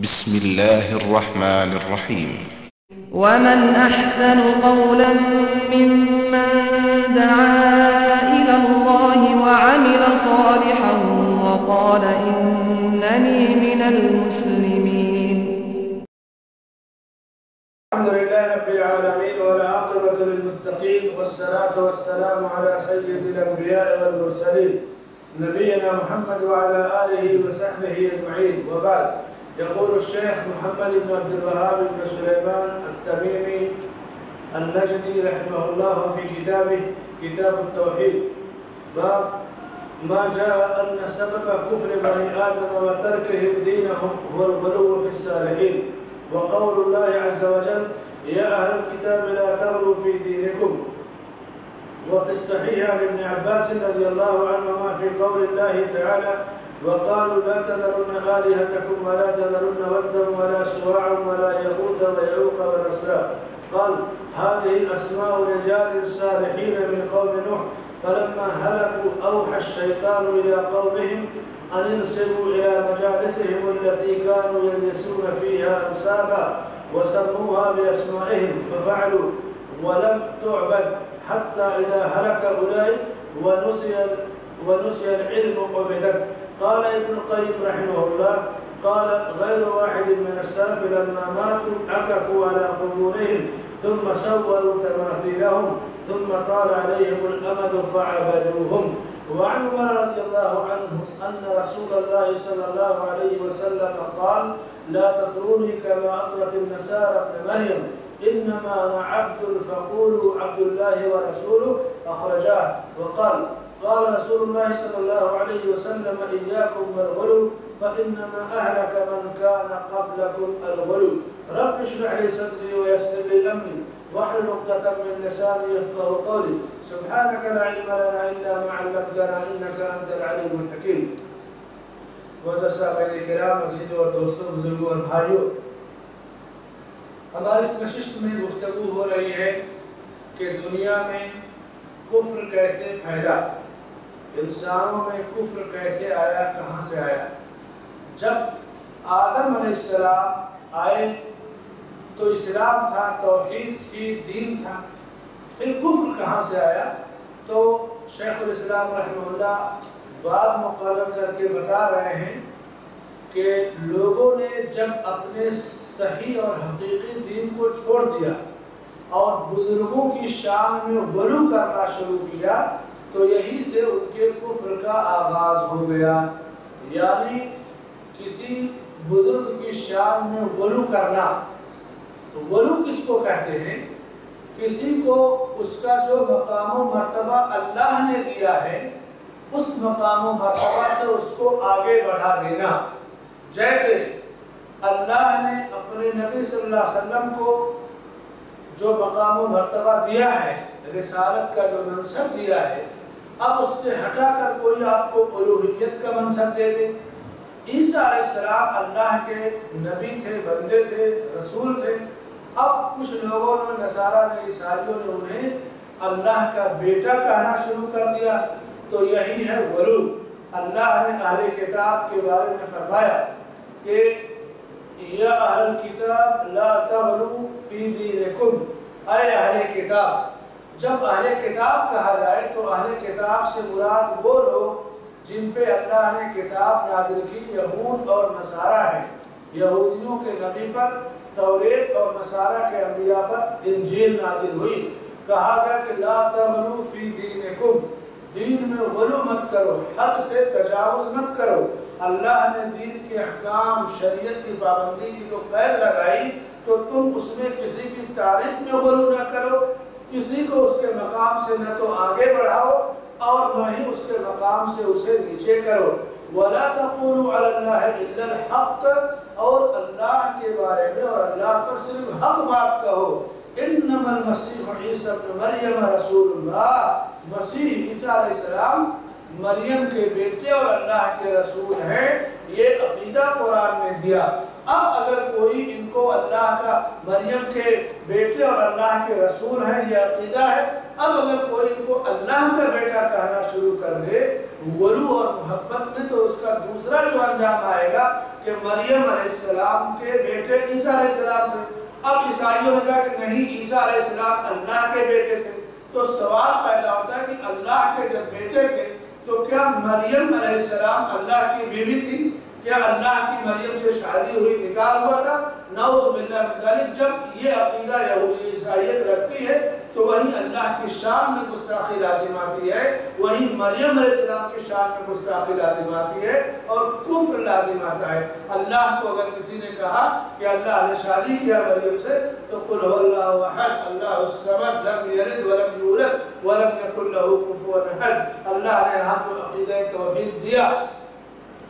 بسم الله الرحمن الرحيم. ومن أحسن قولا ممن دعا إلى الله وعمل صالحا وقال إنني من المسلمين. الحمد لله رب العالمين والعاقبة للمتقين والصلاة والسلام على سيد الأنبياء والمرسلين نبينا محمد وعلى آله وصحبه أجمعين، وبعد. يقول الشيخ محمد بن عبد الوهاب بن سليمان التميمي النجدي رحمه الله في كتابه كتاب التوحيد باب ما جاء أن سبب كفر بني آدم وتركهم دينهم هو الغلو في الصالحين، وقول الله عز وجل يا أهل الكتاب لا تغلوا في دينكم. وفي الصحيح عن ابن عباس رضي الله عنهما في قول الله تعالى وقالوا لا تذرن آلهتكم ولا تذرن ودا ولا سواعا ولا يغوث ويعوق ونسرا، قال هذه أسماء رجال صالحين من قوم نوح، فلما هلكوا أوحى الشيطان إلى قومهم أن انسبوا إلى مجالسهم التي كانوا يجلسون فيها أنسابا وسموها بأسمائهم ففعلوا، ولم تعبد حتى إذا هلك أولئك ونسي العلم عبدت. قال ابن القيم رحمه الله قال غير واحد من السلف لما ماتوا عكفوا على قبورهم ثم سوروا تماثيلهم ثم طال عليهم الأمد فعبدوهم. وعن عمر رضي الله عنه أن رسول الله صلى الله عليه وسلم قال لا تطروني كما أطرت النصارى ابن مريم إنما أنا عبد فقولوا عبد الله ورسوله، أخرجاه. وقال قال رسول الله صلى الله عليه وسلم إياكم والغلو فإنما أهلك من كان قبلكم الغلو. رب اشرح لي صدري ويسر لي أمري واحلل عقدة من لساني يفقهوا قولي. سبحانك لا علم لنا إلا ما علمتنا إنك أنت العليم الحكيم. معزز سامعین کرام، عزیزوں اور دوستوں، بزرگوں اور بھائیوں، ہماری اس نشست میں گفتگو ہو رہی ہے کہ دنیا میں کفر کیسے پھیلا، انسانوں میں کفر کیسے آیا، کہاں سے آیا۔ جب آدم علیہ السلام آئے تو اسلام تھا، توحید تھی، دین تھا، پھر کفر کہاں سے آیا؟ تو شیخ الاسلام رحمہ اللہ باب مقرر کر کے بتا رہے ہیں کہ لوگوں نے جب اپنے صحیح اور حقیقی دین کو چھوڑ دیا اور بزرگوں کی شان میں غلو کرنا شروع کیا تو یہی سے ان کے کفر کا آغاز ہو گیا۔ یعنی کسی بزرگ کی شان میں غلو کرنا، غلو کس کو کہتے ہیں؟ کسی کو اس کا جو مقام و مرتبہ اللہ نے دیا ہے اس مقام و مرتبہ سے اس کو آگے بڑھا دینا۔ جیسے اللہ نے اپنے نبی صلی اللہ علیہ وسلم کو جو مقام و مرتبہ دیا ہے، رسالت کا جو منصب دیا ہے، اب اس سے ہٹا کر کوئی آپ کو الوہیت کا منصب دے دے۔ عیسیٰ علیہ السلام اللہ کے نبی تھے، بندے تھے، رسول تھے، اب کچھ لوگوں نے، نصارہ نے، عیسائیوں نے انہیں اللہ کا بیٹا کہنا شروع کر دیا، تو یہی ہے غلو۔ اللہ نے اہل کتاب کے بارے میں فرمایا کہ یا اہل الکتاب لا تغلو فی دینکم، اے اہل کتاب۔ جب اہل کتاب کہا جائے تو اہل کتاب سے مراد وہ لوگ جن پہ اللہ نے کتاب نازل کی، یہود اور نصارہ ہیں۔ یہودیوں کے نبی پر توریت اور نصارہ کے انبیاء پر انجیل نازل ہوئی۔ کہا گیا کہ لا تغلو فی دینکم، دین میں غلو مت کرو، حد سے تجاوز مت کرو۔ اللہ نے دین کے احکام، شریعت کی پابندی کی جو قید لگائی تو تم اس میں کسی کی تعریف میں غلو نہ کرو، کسی کو اس کے مقام سے نہ تو آگے بڑھاؤ اور نہ ہی اس کے مقام سے اسے نیچے کرو۔ وَلَا تَقُولُوا عَلَى اللَّهِ إِلَّا الْحَقَّ، اور اللہ کے بارے میں اور اللہ پر صرف حق بات کہو۔ انما المسیح عیسی ابن مریم رسول اللہ، مسیح عیسیٰ علیہ السلام مریم کے بیٹے اور اللہ کے رسول ہیں، یہ عقیدہ قرآن نے دیا۔ اب اگر کوئی ان کو اللہ کا مریم کے بیٹے اور اللہ کے رسول ہیں یہ عقیدہ ہے، اب اگر کوئی ان کو اللہ کا بیٹا کہنا شروع کر دے غلو اور محبت میں، تو اس کا دوسرا جو انجام آئے گا کہ مریم علیہ السلام کے بیٹے عیسیٰ علیہ السلام تھے، اب عیسائیوں نے کہا کہ نہیں عیسیٰ علیہ السلام اللہ کے بیٹے تھے، تو سوال پیدا ہوتا ہے کہ اللہ کے جب بیٹے تھے تو کیا مریم علیہ السلام اللہ کی بیوی تھی؟ کیا اللہ کی مریم سے شادی ہوئی، نکاح ہوا تھا؟ نعوذ باللہ من ذالک۔ جب یہ عقیدہ یہودی عیسائیت رکھتی ہے تو وہیں اللہ کی شان میں گستاخی لازم آتی ہے، وہیں مریم علیہ السلام کی شان میں گستاخی لازم آتی ہے اور کفر لازم آتا ہے۔ اللہ کو اگر کسی نے کہا کہ اللہ نے شادی کیا مریم سے تو قل هو اللہ احد اللہ الصمد لم یلد ولم یولد ولم یکن له کفوا احد۔ اللہ نے یہاں جو عقیدہ توحید دیا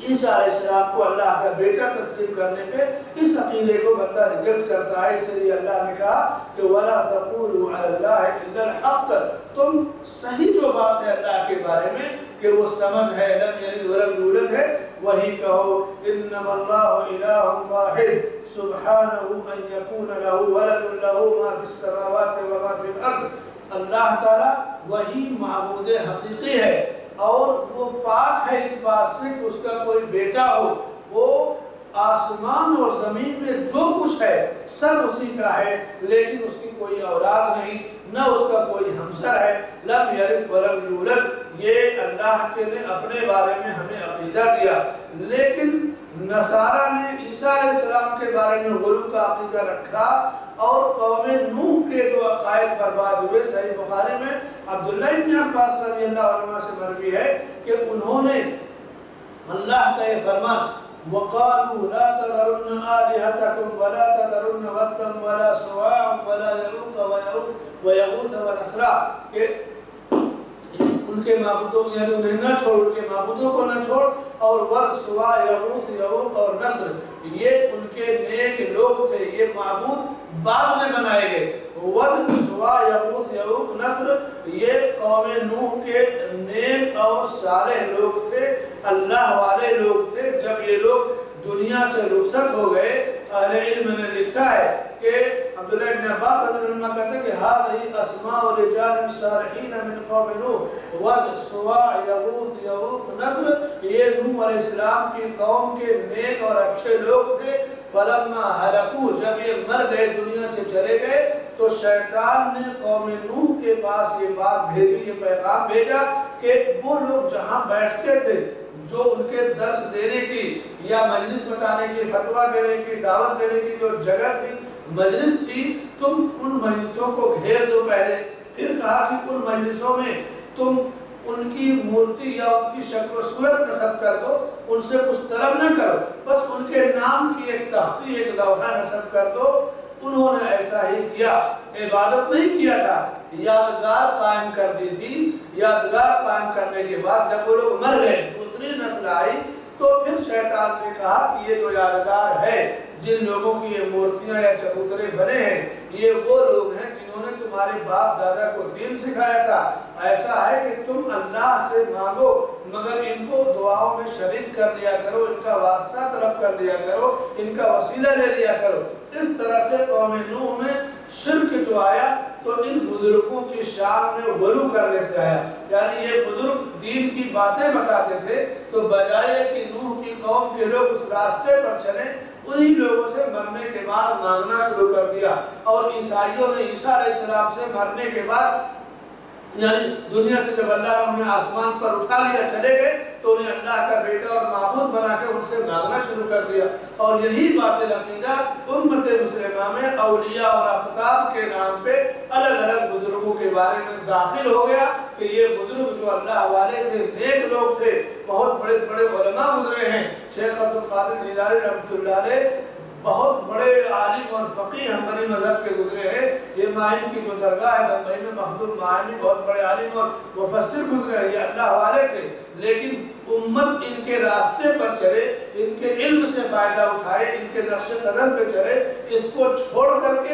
عیسیٰ علیہ السلام کو اللہ کا بیٹا تسلیم کرنے پہ، اس عقیدے کو بندہ ریجیکٹ کرتا ہے، اس لیے اللہ نے کہا کہ وَلَا تَقُولُوا عَلَى اللَّهِ إِلَّا الْحَقَّ، تم صحیح جو بات ہے اللہ کے بارے میں کہ وہ صمد ہے، لم یلد ولم یولد ہے، وہی کہو انما اللہ الہ واحد سبحانہ ان یکون لہ ولد لہ ما فی السماوات وما فی الارض۔ اللہ تعالیٰ وہی معبود حقیقی ہے اور وہ پاک ہے اس بات سے کہ اس کا کوئی بیٹا ہو، وہ آسمان اور زمین میں جو کچھ ہے سب اسی کا ہے، لیکن اس کی کوئی اولاد نہیں، نہ اس کا کوئی ہمسر ہے، لم یلد ولم یولد۔ یہ اللہ کے نے اپنے بارے میں ہمیں عقیدہ دیا، لیکن نصارہ نے عیسیٰ علیہ السلام کے بارے میں غلو کا عقیدہ رکھا اور قوم نوح کے جو عقائد برباد ہوئے۔ صحیح بخاری میں عبداللہ ابن عباس رضی اللہ عنہ سے مروی ہے کہ انہوں نے اللہ کا یہ فرمان وَقَالُوا لَا تَذَرُنَّ آلِهَتَكُمْ وَلَا تَذَرُنَّ وَدًّا وَلَا سُوَاعًا وَلَا يَغُوثَ وَيَعُوثَ وَنَسْرًا، کہ ان کے معبودوں یعنی انہیں نہ چھوڑ، ان کے معبودوں کو نہ چھوڑ، اور ود سوا یغوث یعوق اور نصر، یہ ان کے نیک لوگ تھے، یہ معبود بعد میں بنائے گئے۔ ود سوا یغوث یعوق نصر یہ قوم نوح کے نیک اور صالح لوگ تھے، اللہ والے لوگ تھے۔ جب یہ لوگ دنیا سے رخصت ہو گئے، اہل علم نے لکھا ہے کہ عبداللہ ابن عباس رضی اللہ عنہ کہتے ہیں کہ هذه اسماء رجال صالحین من قوم نوح ود سوا یغوث یعوق نصر، یہ نوح علیہ السلام کی قوم کے نیک اور اچھے لوگ تھے۔ فلما ہلکوا، جب یہ مر گئے دنیا سے چلے گئے تو شیطان نے قوم نوح کے پاس یہ بات بھیجی، یہ پیغام بھیجا کہ وہ لوگ جہاں بیٹھتے تھے، جو ان کے درس دینے کی یا مجلس بتانے کی، فتویٰ دینے کی، دعوت دینے کی جو جگہ تھی، مجلس تھی، تم ان مجلسوں کو گھیر دو پہلے۔ پھر کہا کہ ان مجلسوں میں تم ان کی مورتی یا ان کی شکل و صورت نصب کر دو، ان سے کچھ طلب نہ کرو، بس ان کے نام کی ایک تختی، ایک لوحہ نصب کر دو۔ انہوں نے ایسا ہی کیا، عبادت نہیں کیا تھا، یادگار قائم کر دی تھی۔ یادگار قائم کرنے کے بعد جب وہ لوگ مر گئے، دوسری نسل آئی، تو پھر شیطان نے کہا کہ یہ جو یادگار ہے، جن لوگوں کی یہ مورتیاں یا چبوترے بنے ہیں، یہ وہ لوگ ہیں جنہوں نے تمہارے باپ دادا کو دین سکھایا تھا۔ ایسا ہے کہ تم اللہ سے مانگو مگر ان کو دعاؤں میں شریک کر لیا کرو، ان کا واسطہ طلب کر لیا کرو، ان کا وسیلہ لے لیا کرو۔ اس طرح سے قوم نوح میں شرک جو آیا تو ان بزرگوں کی شان میں غلو کرنے سے آیا، یعنی یہ بزرگ دین کی باتیں بتاتے تھے تو بجائے کہ نوح کی قوم کے لوگ اس راستے پر چلیں، انہی لوگوں سے مرنے کے بعد مانگنا شروع کر دیا۔ اور عیسائیوں نے عیسیٰ علیہ السلام سے مرنے کے بعد یعنی دنیا سے جب اللہ نے انہیں آسمان پر اٹھا لیا چلے گئے تو انہیں اللہ کا بیٹا اور معبود بنا کے ان سے مانگنا شروع کر دیا۔ اور یہی باطل عقیدہ امت مسلمہ میں اولیاء اور اقطاب کے نام پہ الگ الگ بزرگوں کے بارے میں داخل ہو گیا کہ یہ بزرگ جو اللہ والے تھے، نیک لوگ تھے، بہت بڑے بڑے علماء گزرے ہیں۔ شیخ عبد القادر جیلانی رحمۃ اللہ علیہ بہت بڑے عالم اور فقیہ حنبلی مذہب کے گزرے ہیں۔ یہ ماہم کی جو درگاہ ہے بمبئی میں، مخدوم ماہمی بہت بڑے عالم اور مفسر گزرے ہیں، یہ اللہ والے تھے، لیکن امت ان کے راستے پر چلے، ان کے علم سے فائدہ اٹھائے، ان کے نقش قدم پہ چلے، اس کو چھوڑ کر کے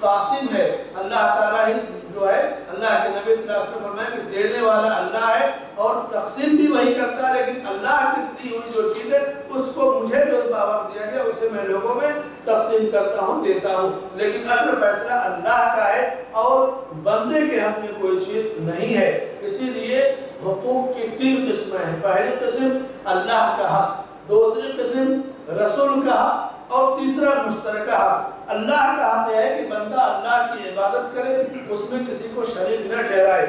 قاسم ہے، اللہ تعالیٰ ہی جو ہے، اللہ کے نبی صلی اللہ علیہ وسلم فرمائے کہ دینے والا اللہ ہے اور تقسیم بھی وہی کرتا ہے، لیکن اللہ کی دی ہوئی جو چیز ہے اس کو مجھے جو پاور دیا گیا اسے میں لوگوں میں تقسیم کرتا ہوں، دیتا ہوں، لیکن اصل فیصلہ اللہ کا ہے اور بندے کے حق میں کوئی چیز نہیں ہے۔ اسی لیے حقوق کی 3 قسمیں ہیں، پہلی قسم اللہ کا حق، دوسری قسم رسول کا حق اور تیسرا مشترکہ حق۔ اللہ کا حق ہے کہ بندہ اللہ کی عبادت کرے، اس میں کسی کو شریک نہ ٹھہرائے،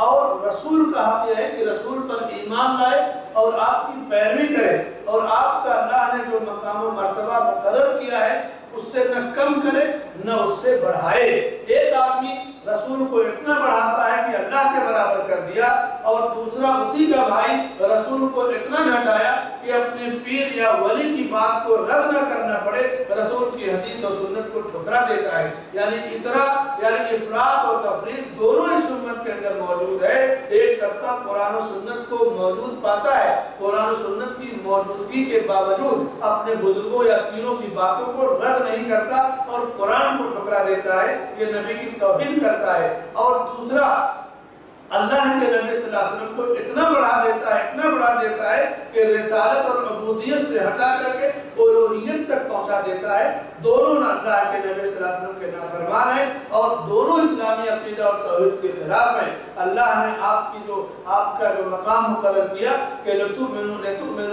اور رسول کا حق یہ ہے کہ رسول پر ایمان لائے اور آپ کی پیروی کرے، اور آپ کا اللہ نے جو مقام و مرتبہ مقرر کیا ہے اس سے نہ کم کرے نہ اس سے بڑھائے۔ ایک آدمی رسول کو اتنا بڑھاتا ہے کہ اللہ کے برابر کر دیا، اور دوسرا اسی کا بھائی رسول کو اتنا گھٹایا کہ اپنے پیر یا ولی کی بات کو رد نہ کرنا پڑے، رسول کی حدیث اور سنت کو ٹھکرا دیتا ہے۔ یعنی افراط اور تفریط دونوں اس امت کے اندر موجود ہے۔ ایک طبقہ قرآن و سنت کو موجود پاتا ہے، قرآن و سنت کی موجودگی کے باوجود اپنے بزرگوں یا پیروں کی باتوں کو رد نہیں کرتا اور قرآن کو ٹھکرا دیتا ہے، یہ نبی کی توہین کرتا ہے۔ اور دوسرا اللہ کے نبی صلی اللہ علیہ وسلم کو اتنا بڑھا دیتا ہے کہ رسالت اور عبودیت سے ہٹا کر کے الوہیت تک پہنچا دیتا ہے۔ دونوں اللہ کے نبی صلی اللہ علیہ وسلم کے نافرمان ہیں اور دونوں اسلامی عقیدہ اور توحید کے خلاف ہیں۔ اللہ نے آپ کا جو مقام مقرر کیا کہ لَتُؤْمِنُوا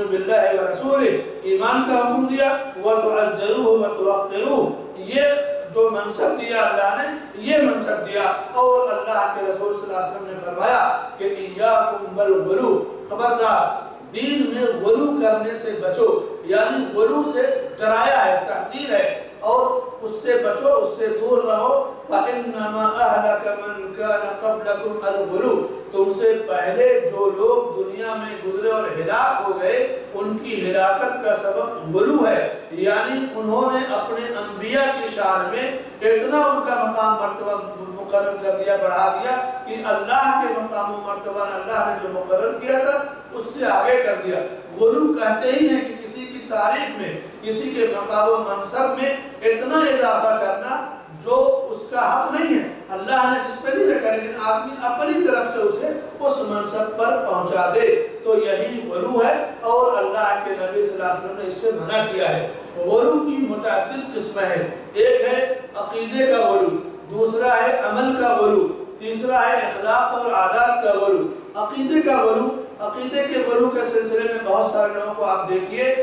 بِاللَّهِ وَرَسُولِهِ، ایمان کا حکم دیا، وَتُعَزِّرُوهُ وَتُوَقِّرُوهُ، یہ جو منصب دیا اللہ نے، یہ منصب دیا۔ اور اللہ کے رسول صلی اللہ علیہ وسلم نے فرمایا کہ اِيَّاكُمْ وَالْغُلُو، خبردار دین میں غلو کرنے سے بچو، یعنی غلو سے ڈرایا ہے، تحذیر ہے، اور اس سے بچو، اس سے دور رہو۔ فَإِنَّمَا أَهْلَكَ مَنْ كَانَ قَبْلَكُمْ الْغُلُو، تم سے پہلے جو لوگ دنیا میں گزرے اور ہلاک ہو گئے ان کی ہلاکت کا سبب غلو ہے، یعنی انہوں نے اپنے انبیاء کی شان میں اتنا ان کا مقام مرتبہ مقرر کر دیا، بڑھا دیا کہ اللہ کے مقام و مرتبہ اللہ نے جو مقرر کیا تھا اس سے آگے کر دیا۔ غلو کہتے ہی ہیں کہ کسی کی تعریف میں، کسی کے مقام و منصب میں اتنا اضافہ کرنا جو اس کا حق نہیں ہے، اللہ نے جس پہ نہیں رکھا، لیکن آدمی اپنی طرف سے اسے اس منصب پر پہنچا دے، تو یہی غلو ہے، اور اللہ کے نبی صلی اللہ علیہ وسلم نے اس سے منع کیا ہے۔ غلو کی متعدد قسمیں ہیں، ایک ہے عقیدے کا غلو، دوسرا ہے عمل کا غلو، تیسرا ہے اخلاق اور عادات کا غلو۔ عقیدے کا غلو، عقیدے کے غلو کے سلسلے میں بہت سارے لوگوں کو آپ دیکھیے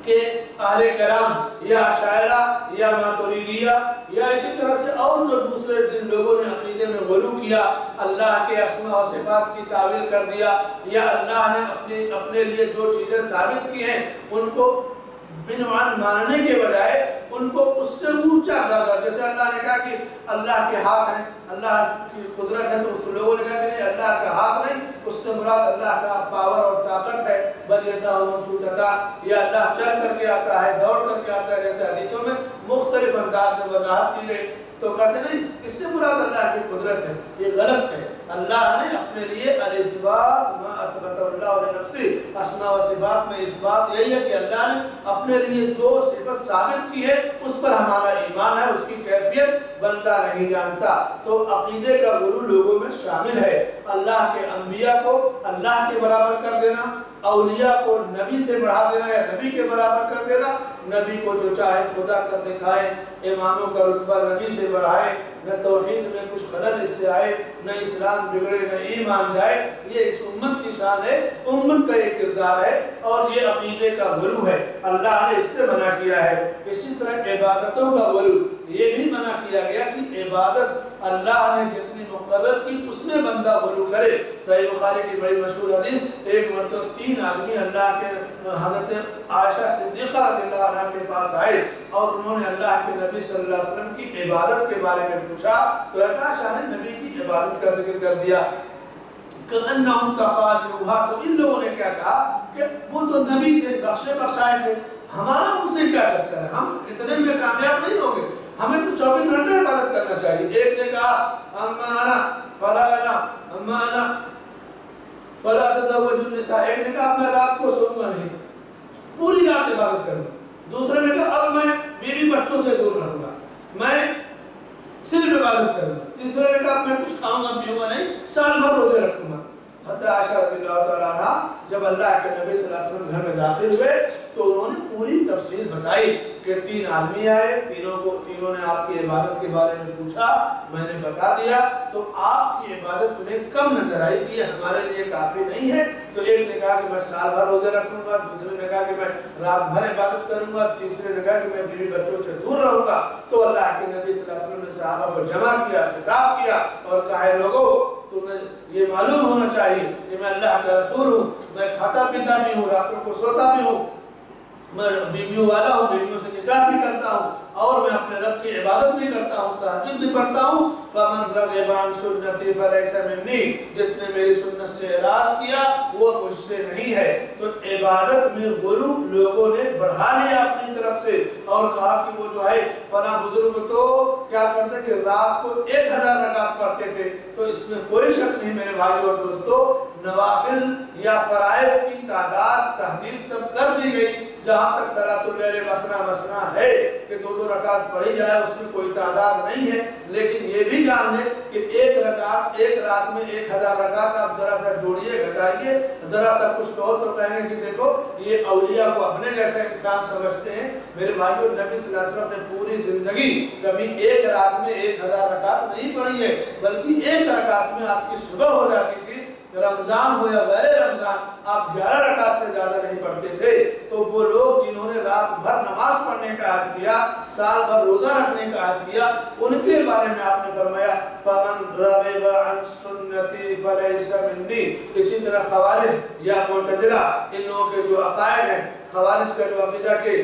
کہ اہل کرام یا عشائرہ یا ماتریدیہ یا اسی طرح سے اور جو دوسرے جن لوگوں نے عقیدے میں غلو کیا، اللہ کے اسماء و صفات کی تعویل کر دیا، یا اللہ نے اپنے لیے جو چیزیں ثابت کی ہیں ان کو بنوان ماننے کے بجائے ان کو اس سے اونچا درجہ، جیسے اللہ نے کہا کہ اللہ کے ہاتھ ہیں، اللہ کی قدرت ہے، تو لوگوں نے کہا کہ نہیں اللہ کا ہاتھ نہیں، اس سے مراد اللہ کا پاور اور طاقت ہے، بل یداہ مبسوطتان، یا اللہ چل کر کے آتا ہے، دوڑ کر کے آتا ہے، جیسے حدیثوں میں مختلف انداز میں وضاحت کی گئی، تو کہتے نہیں اس سے مراد اللہ کی قدرت ہے، یہ غلط ہے۔ اللہ نے اپنے لیے الاثبات ما اثبت اللہ لنفسہ، اسماء و صفات میں اس بات یہی ہے کہ اللہ نے اپنے لیے جو صفت ثابت کی ہے اس پر ہمارا ایمان ہے، اس کی کیفیت بندہ نہیں جانتا۔ تو عقیدے کا غلو لوگوں میں شامل ہے، اللہ کے انبیاء کو اللہ کے برابر کر دینا، اولیاء کو نبی سے بڑھا دینا یا نبی کے برابر کر دینا، نبی کو جو چاہے خدا کر دکھائے، اماموں کا رتبہ نبی سے بڑھائے، نہ توحید میں کچھ خلل اس سے آئے، نہ اسلام بگڑے، نہ ایمان جائے، یہ اس امت کی شان ہے، امت کا یہ کردار ہے، اور یہ عقیدے کا غلو ہے، اللہ نے اس سے منع کیا ہے۔ اسی طرح عبادتوں کا غلو، یہ بھی منع کیا گیا کہ عبادت اللہ نے جتنی مقرر کی اس میں بندہ غلو کرے۔ صحیح بخاری کی بڑی مشہور حدیث، ایک مرتبہ 3 آدمی اللہ کے حضرت عائشہ صدیقہ رضی اللہ عنہ کے پاس آئے اور انہوں نے اللہ کے نبی صلی اللہ علیہ وسلم کی عبادت کے بارے میں پوچھا، تو عائشہ نے نبی کی عبادت کا ذکر کر دیا کہ تو ان لوگوں نے کیا کہا کہ وہ تو نبی تھے، بخشے بخشائے تھے، ہمارا ان سے کیا ٹکر ہے، ہم اتنے میں کامیاب نہیں ہوں گے، ہمیں تو 24 گھنٹے عبادت کرنا چاہیے۔ ایک نے کہا اما انا فلا انا اما انا فلا تزوج النساء، ایک نے کہا میں رات کو سوؤں گا نہیں، پوری رات عبادت کروں گا۔ دوسرے نے کہا اب میں بیوی بچوں سے دور رہوں گا، میں صرف عبادت کروں گا. تیسرے نے کہا میں کچھ کھاؤں گا پیوں گا نہیں, سال بھر روزے رکھوں گا. حضرت عائشہ رضی اللہ تعالیٰ عنہ جب اللہ کے نبی صلی اللہ علیہ وسلم گھر میں داخل ہوئے تو انہوں نے پوری تفصیل بتائی کہ 3 آدمی آئے, تینوں نے آپ کی عبادت کے بارے میں پوچھا, میں نے بتا دیا تو آپ کی عبادت انہیں کم نظر آئی کہ یہ ہمارے لیے کافی نہیں ہے. تو ایک نے کہا کہ میں سال بھر روزے رکھوں گا, دوسرے نے کہا کہ میں رات بھر عبادت کروں گا, تیسرے نے کہا کہ میں بیوی بچوں سے دور رہوں گا. تو اللہ کے نبی صلی اللہ علیہ وسلم نے صحابہ کو جمع کیا, خطاب کیا اور کہا لوگوں تمہیں یہ معلوم ہونا چاہیے کہ میں اللہ کا رسول ہوں, میں کھاتا پیتا بھی ہوں, راتوں کو سوتا بھی ہوں, میں بیویوں والا ہوں, بیویوں سے نکاح بھی کرتا ہوں اور میں اپنے رب کی عبادت بھی کرتا ہوں, تہجد بھی پڑھتا ہوں. فمن رغب عن سنتی فلیس منی, جس نے میری سنت سے اعراض کیا وہ مجھ سے نہیں ہے. تو عبادت میں غلو لوگوں نے بڑھا لیا اپنی طرف سے اور کہا کہ وہ جو ہے فلاں بزرگ تو کیا کرتے کہ رات کو 1000 رکعت پڑھتے تھے. تو اس میں کوئی شک نہیں میرے بھائیو اور دوستو, نوافل یا فرائض کی تعداد تحدید سب کر دی گئی. جہاں تک صلاۃ اللیل مسنا مسنا ہے کہ 2 رکعت پڑھی جائے اس میں کوئی تعداد نہیں ہے, لیکن یہ بھی جان لیں کہ ایک رکعت ایک رات میں 1000 رکعت آپ ذرا سا جوڑیے گھٹائیے, ذرا سا کچھ کہو تو کہیں گے کہ دیکھو یہ اولیاء کو اپنے جیسا انسان سمجھتے ہیں. میرے بھائیو نبی صلی اللہ علیہ وسلم نے پوری زندگی کبھی ایک رات میں 1000 رکعت نہیں پڑھی ہے, بلکہ ایک رکعت میں آپ کی صبح ہو جاتی تھی. رمضان ہو یا غیر رمضان آپ 11 رکعت سے زیادہ نہیں پڑھتے تھے. تو وہ لوگ جنہوں نے رات بھر نماز پڑھنے کا عہد کیا, سال بھر روزہ رکھنے کا عہد کیا, ان کے بارے میں آپ نے فرمایا فمن رغب عن سنتی فلیس منی. اسی طرح خوارج یا معتزلہ, ان لوگوں کے جو عقائد ہیں, خوارج کا جو عقیدہ کہ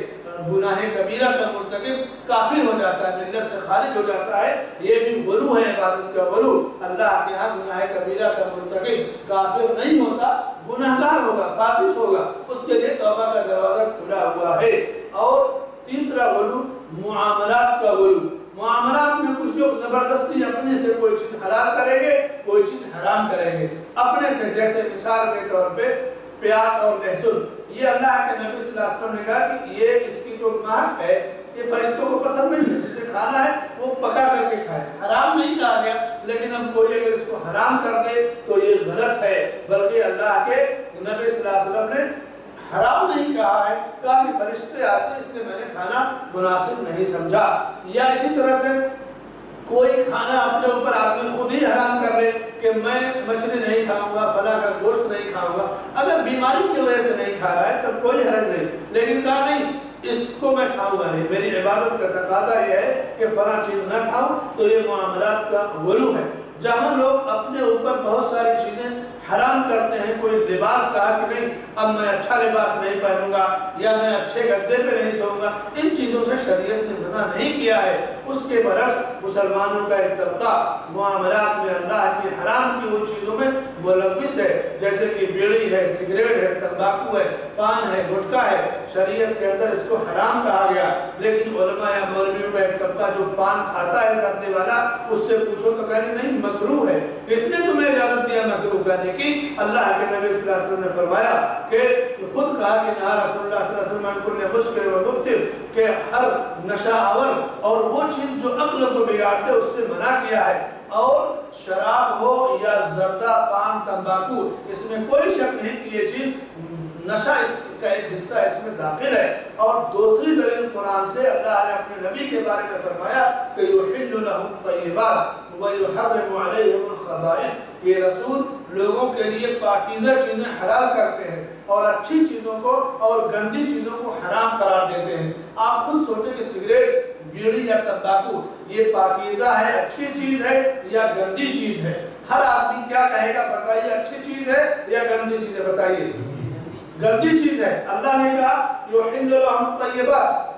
گناہ کبیرہ کا مرتکب کافر ہو جاتا ہے, ملت سے خارج ہو جاتا ہے, یہ بھی غلو ہے, عبادت کا غلو. اللہ کے ہاں گناہ کبیرہ کا مرتکب کافر نہیں ہوتا, گناہگار ہوگا, فاسق ہوگا, اس کے لیے توبہ کا دروازہ کھلا ہوا ہے. اور تیسرا غلو معاملات کا غلو. معاملات میں کچھ لوگ زبردستی اپنے سے کوئی چیز حلال کریں گے, کوئی چیز حرام کریں گے اپنے سے. جیسے مثال کے طور پہ پیاز اور لہسن, یہ اللہ کے نبی صلی اللہ علیہ وسلم نے کہا کہ یہ اس کی جو مہک ہے یہ فرشتوں کو پسند نہیں ہے, جسے کھانا ہے وہ پکا کر کے کھائے. حرام نہیں کہا گیا, لیکن اب کوئی اگر اس کو حرام کر دے تو یہ غلط ہے, بلکہ اللہ کے نبی صلی اللہ علیہ وسلم نے حرام نہیں کہا ہے, کہا کہ فرشتے آتے اس لیے میں نے کھانا مناسب نہیں سمجھا. یا اسی طرح سے کوئی کھانا اپنے اوپر آدمی خود ہی حرام کر لے کہ میں مچھلی نہیں کھاؤں گا, فلاں کا گوشت نہیں کھاؤں گا. اگر بیماری کی وجہ سے نہیں کھا رہا ہے تب کوئی حرج نہیں, لیکن کہا نہیں اس کو میں کھاؤں گا نہیں, میری عبادت کا تقاضا یہ ہے کہ فلاں چیز نہ کھاؤں. تو یہ معاملات کا غلو ہے. جہاں لوگ اپنے اوپر بہت ساری چیزیں حرام کرتے ہیں, کوئی لباس کہا کہ نہیں اب میں اچھا لباس نہیں پہنوں گا یا میں اچھے گدے پہ نہیں سوؤں گا, ان چیزوں سے شریعت نے منع نہیں کیا ہے. اس کے برعکس مسلمانوں کا ایک طبقہ معاملات میں اللہ کی حرام کی ہوئی چیزوں میں ملوث ہے, جیسے کہ بیڑی ہے, سگریٹ ہے, تمباکو ہے, پان ہے, گٹکا ہے. شریعت کے اندر اس کو حرام کہا گیا, لیکن علماء یا مولویوں کا ایک طبقہ جو پان کھاتا ہے کرنے والا, اس سے پوچھو تو کہتے نہیں مکروہ ہے. اس نے تمہیں اجازت دیا مکروہ کہنے کی. اللہ کے نبی صلی اللہ علیہ وسلم نے فرمایا کہ خود کہا کہ نہا رسول اللہ صلی اللہ علیہ وسلم عن کل مسکر و مفتر, کہ ہر نشہ آور اور وہ چیز جو عقل کو بگاڑتے اس سے منع کیا ہے. اور شراب ہو یا زردہ, پان, تمباکو, اس میں کوئی شک نہیں کہ یہ چیز نشہ اس کا ایک حصہ اس میں داخل ہے. اور دوسری دلیل قرآن سے اللہ نے اپنے نبی کے بارے میں فرمایا کہ یحل لهم الطیبات وَيُحَرِّمُ عَلَيْهِمُ الْخَبَائِثَ. یہ رسول لوگوں کے لیے پاکیزہ چیزیں حلال کرتے ہیں اور اچھی چیزوں کو اور گندی چیزوں کو حرام قرار دیتے ہیں. آپ خود سوچیں کہ سگریٹ, بیڑی یا تمباکو یہ پاکیزہ ہے, اچھی چیز ہے یا گندی چیز ہے؟ ہر آدمی کیا کہے گا بتائیے, اچھی چیز ہے یا گندی چیز ہے؟ بتائیے. گندی چیز ہے. اللہ نے کہا یحل لهم الطیبات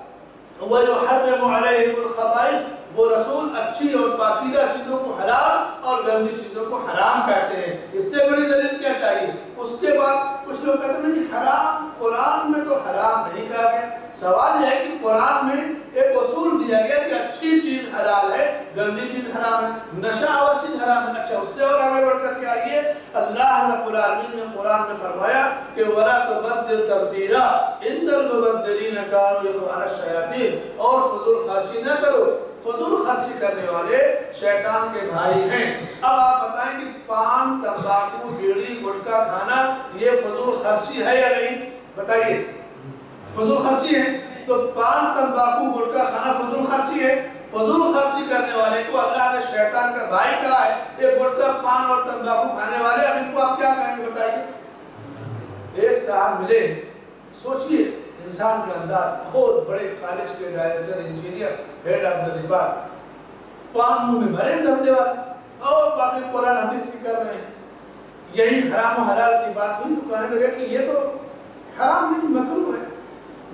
وَيُحَرِّمُ عَلَيْهِمُ الْخَبَائِثَ. وہ رسول اچھی اور پاکیزہ چیزوں کو حلال اور گندی چیزوں کو حرام کہتے ہیں. اس سے بڑی دلیل کیا چاہیے؟ اس کے بعد کچھ لوگ کہتے ہیں نہیں حرام, قرآن میں تو حرام نہیں کہا گیا. سوال یہ ہے کہ قرآن میں ایک اصول دیا گیا کہ اچھی چیز حلال ہے, گندی چیز حرام ہے, نشہ آور چیز حرام ہے. اچھا, اس سے اور آگے بڑھ کر کے آئیے, اللہ رب العالمین نے قرآن میں فرمایا کہ وَلَا تُبَدِّلْ تَبْدِيلًا إِنَّ الْمُبَدِّلِينَ كَانُوا إِخْوَانَ الشَّيَاطِينَ. اور فضول خرچی نہ کرو, فضول خرچی کرنے والے شیطان کے بھائی ہیں۔ اب آپ بتائیں کہ پان، تمباکو، بیڑی، گٹکا کھانا یہ فضول خرچی ہے یا نہیں؟ بتائیے، فضول خرچی ہے؟ تو پان، تمباکو، گٹکا کھانا فضول خرچی ہے؟ فضول خرچی کرنے والے کو اللہ نے شیطان کا بھائی کہا ہے۔ یہ گٹکا، پان اور تمباکو کھانے والے، اب ان کو آپ کیا کہیں گے بتائیے؟ ایک صاحب ملے، سوچئے انسان کا انداز، بہت بڑے کالج کے director, engineer, head of the department, پان منہ میں بھرے زردے والا اور باتیں قرآن حدیث کی کر رہے ہیں۔ یہی حرام و حلال کی بات ہوئی تو کہنے لگے کہ یہ تو حرام نہیں، مکروہ ہے۔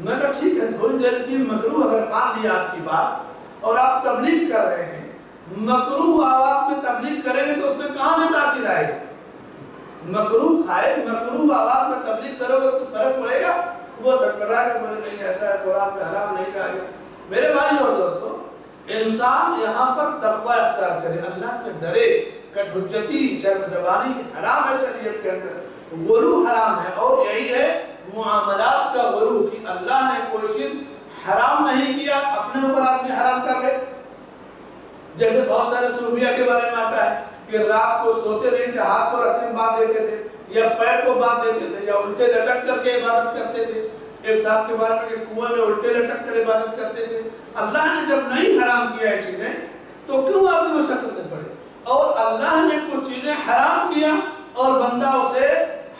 میں کہا ٹھیک ہے، تھوڑی دیر کی مکروہ اگر مان لیا آپ کی بات اور آپ تبلیغ کر رہے ہیں، مکروہ آواز میں تبلیغ کریں گے تو اس میں کہاں سے تاثیر آئے گا؟ مکروہ کھائے، مکروہ آواز میں تبلیغ کرو گے تو کچھ فرق پڑے گا؟ وہ سٹپٹا کے بولے نہیں ایسا ہے، قرآن میں حرام نہیں کہا گیا۔ میرے بھائی اور دوستو، انسان یہاں پر تقوی اختیار کرے، اللہ سے ڈرے، کٹ حجتی، چرم زبانی حرام ہے شریعت کے اندر، غلو حرام ہے، اور یہی ہے معاملات کا غلو کہ اللہ نے کوئی چیز حرام نہیں کیا اپنے اوپر آدمی حرام کر لے۔ جیسے بہت سارے صوفیہ کے بارے میں آتا ہے کہ رات کو سوتے نہیں تھے، ہاتھ کو رسی میں باندھ دیتے تھے یا پیر کو باندھ دیتے تھے یا الٹے لٹک کر کے عبادت کرتے تھے۔ ایک صاحب کے بارے میں کہ کنویں میں الٹے لٹک کر عبادت کرتے تھے۔ اللہ نے جب نہیں حرام کیا یہ چیزیں تو کیوں آدمی مشقت میں پڑے؟ اور اللہ نے کچھ چیزیں حرام کیا اور بندہ اسے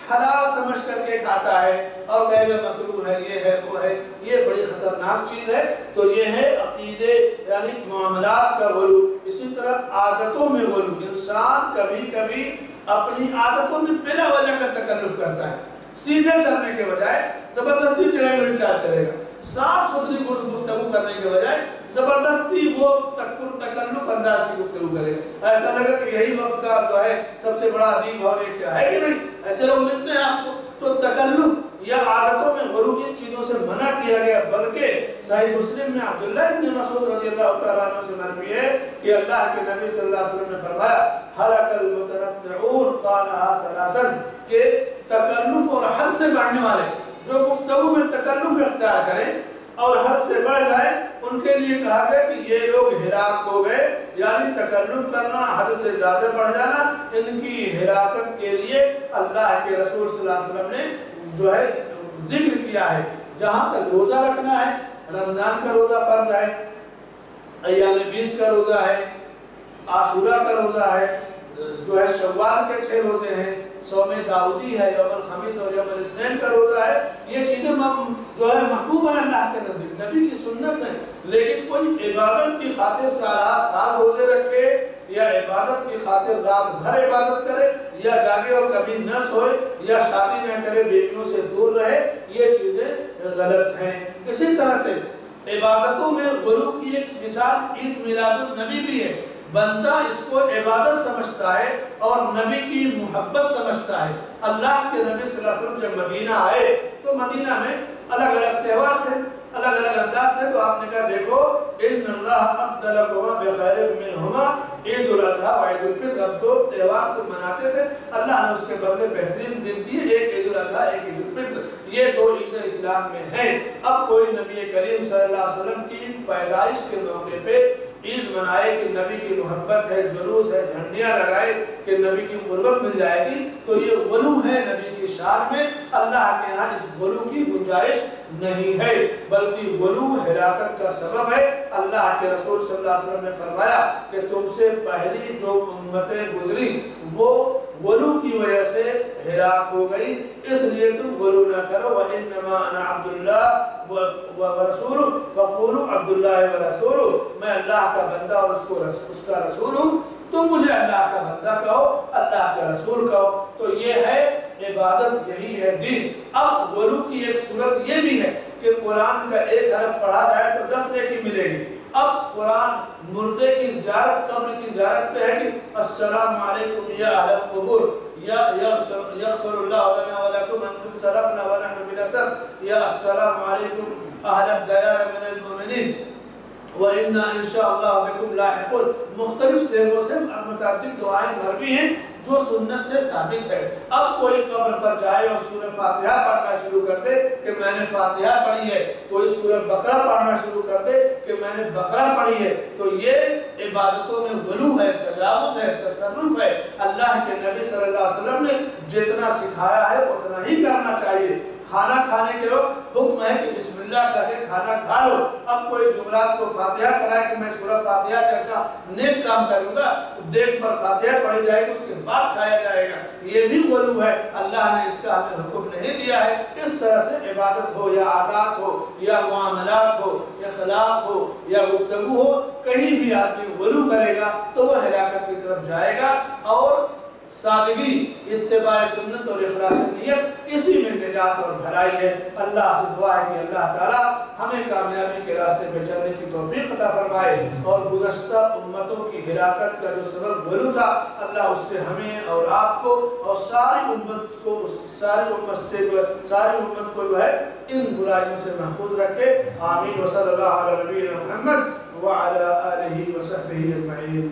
حلال سمجھ کر کے کھاتا ہے اور کہے گا مکروہ ہے، یہ ہے، وہ ہے، یہ بڑی خطرناک چیز ہے۔ تو یہ ہے عقیدے یعنی معاملات کا غلو۔ اسی طرح عادتوں میں غلو، انسان کبھی کبھی اپنی عادتوں میں بلا وجہ کا تکلف کرتا ہے، سیدھے چلنے کے بجائے زبردستی ٹیڑھے میڑھے چال چلے گا، صاف ستھری گفتگو کرنے کے بجائے زبردستی وہ تکلف انداز کی گفتگو کرے گا۔ ایسا لگا کہ یہی وقت کا جو ہے سب سے بڑا ادیب اور ایک کیا ہے کہ نہیں؟ ایسے لوگ ملتے ہیں آپ کو۔ تو تکلف یا عادتوں میں غلو ان چیزوں سے منع کیا گیا، بلکہ صحیح مسلم میں عبداللہ ابن مسعود رضی اللہ تعالیٰ عنہ سے مروی ہے کہ اللہ کے نبی صلی اللہ علیہ وسلم نے فرمایا ہلک المتنطعون قالها ثلاثا، کہ تکلف اور حد سے بڑھنے والے جو گفتگو میں تکلف اختیار کریں اور حد سے بڑھ جائے ان کے لیے کہا گیا کہ یہ لوگ ہلاک ہو گئے، یعنی تکلف کرنا، حد سے زیادہ بڑھ جانا، ان کی ہلاکت کے لیے اللہ کے رسول صلی اللہ علیہ وسلم نے جو ہے ذکر کیا ہے۔ جہاں تک روزہ رکھنا ہے، رمضان کا روزہ فرض ہے، ایام 20 کا روزہ ہے، عاشورہ کا روزہ ہے، جو ہے شوال کے 6 روزے ہیں، صوم داؤدی ہے، یوم الخمیس اور یوم الاثنین کا روزہ ہے، یہ چیزیں جو ہے محبوب ہے اللہ کے نزدیک، نبی کی سنت ہے۔ لیکن کوئی عبادت کی خاطر سال روزے رکھے یا عبادت کی خاطر رات بھر عبادت کرے یا جاگے اور کبھی نہ سوئے یا شادی نہ کرے، بیویوں سے دور رہے، یہ چیزیں غلط ہیں۔ اسی طرح سے عبادتوں میں غلو کی ایک مثال عید میلاد النبی بھی ہے۔ بندہ اس کو عبادت سمجھتا ہے اور نبی کی محبت سمجھتا ہے۔ اللہ کے نبی صلی اللہ علیہ وسلم جب مدینہ آئے تو مدینہ میں الگ الگ تہوار تھے، الگ الگ انداز تھے، تو آپ نے کہا دیکھو ان اللہ ابدلکما بخیر منہما عید الاضحیٰ و عید الفطر، اب جو تہوار تم مناتے تھے اللہ نے اس کے بدلے بہترین دن دیے، ایک عید الاضحیٰ ایک عید الفطر، یہ 2 عیدیں اسلام میں ہیں۔ اب کوئی نبی کریم صلی اللہ علیہ وسلم کی پیدائش کے موقع پہ عید منائے کہ نبی کی محبت ہے، جلوس ہے، جھنڈیاں لگائے کہ نبی کی قربت مل جائے گی، تو یہ غلو ہے نبی کی شان میں۔ اللہ کے ہاں اس غلو کی گنجائش نہیں ہے، بلکہ غلو ہلاکت کا سبب ہے۔ اللہ کے رسول صلی اللہ علیہ وسلم نے فرمایا کہ تم سے پہلی جو امتیں گزری وہ غلو کی وجہ سے ہلاک ہو گئی، اس لیے تم غلو نہ کرو۔ وَإِنَّمَا أَنَا عَبْدُ اللَّهِ وَرَسُولُهُ فَقُولُوا عَبْدُ اللَّهِ وَرَسُولُهُ، میں اللہ کا بندہ اور اس کا رسول ہوں، تم مجھے اللہ کا بندہ کہو، اللہ کا رسول کہو۔ تو یہ ہے عبادت، یہی ہے دین۔ اب غلو کی ایک صورت یہ بھی ہے کہ قرآن کا 1 حرف پڑھا جائے تو 10 نیکی ملے گی۔ اب قرآن مردے کی زیارت، قبر کی زیارت پہ ہے کہ السلام علیکم یا اہل القبور، یا یغفر اللہ لنا ولکم انتم سلفنا ونحن بِالْأَثَرِ، یا السلام علیکم اہل الدیار من المؤمنین وَإِنَّا إِنشَاءَ اللَّهُ بِكُمْ لَاحِقُونَ۔ مختلف صیغوں سے متعدد دعائیں مروی ہیں، جو سنت سے ثابت ہے۔ اب کوئی قبر پر جائے اور سورہ فاتحہ پڑھنا شروع کر دے کہ میں نے فاتحہ پڑھی ہے، کوئی سورہ بقرہ پڑھنا شروع کر دے کہ میں نے بقرہ پڑھی ہے، تو یہ عبادتوں میں غلو ہے، تجاوز ہے، تصرف ہے۔ اللہ کے نبی صلی اللہ علیہ وسلم نے جتنا سکھایا ہے اتنا ہی کرنا چاہیے۔ کھانا کھانے کے وقت حکم ہے کہ بسم اللہ کر کے کھانا کھا لو۔ اب کوئی جمعرات کو فاتحہ کرائے کہ میں سورہ فاتحہ جیسا نیک کام کروں گا، دیکھ پر فاتحہ پڑھی جائے گی، اس کے بعد کھایا جائے گا، یہ بھی غلو ہے۔ اللہ نے اس کا ہمیں حکم نہیں دیا ہے۔ اس طرح سے عبادت ہو یا عادات ہو یا معاملات ہو یا اخلاق ہو یا گفتگو ہو، کہیں بھی آدمی غلو کرے گا تو وہ ہلاکت کی طرف جائے گا۔ اور سادگی، اتباع سنت اور اخلاص نیت، اسی میں نجات اور بھلائی ہے۔ اللہ سے دعا ہے کہ اللہ تعالی ہمیں کامیابی کے راستے پہ چلنے کی توفیق عطا فرمائے، اور گزشتہ امتوں کی ہلاکت کا جو سبب غلو تھا، اللہ اس سے ہمیں اور آپ کو اور ساری امت کو، ساری امت کو جو ہے ان برائیوں سے محفوظ رکھے۔ آمین۔ وصلی اللہ علی نبینا محمد وعلی آلہ وصحبہ اجمعین۔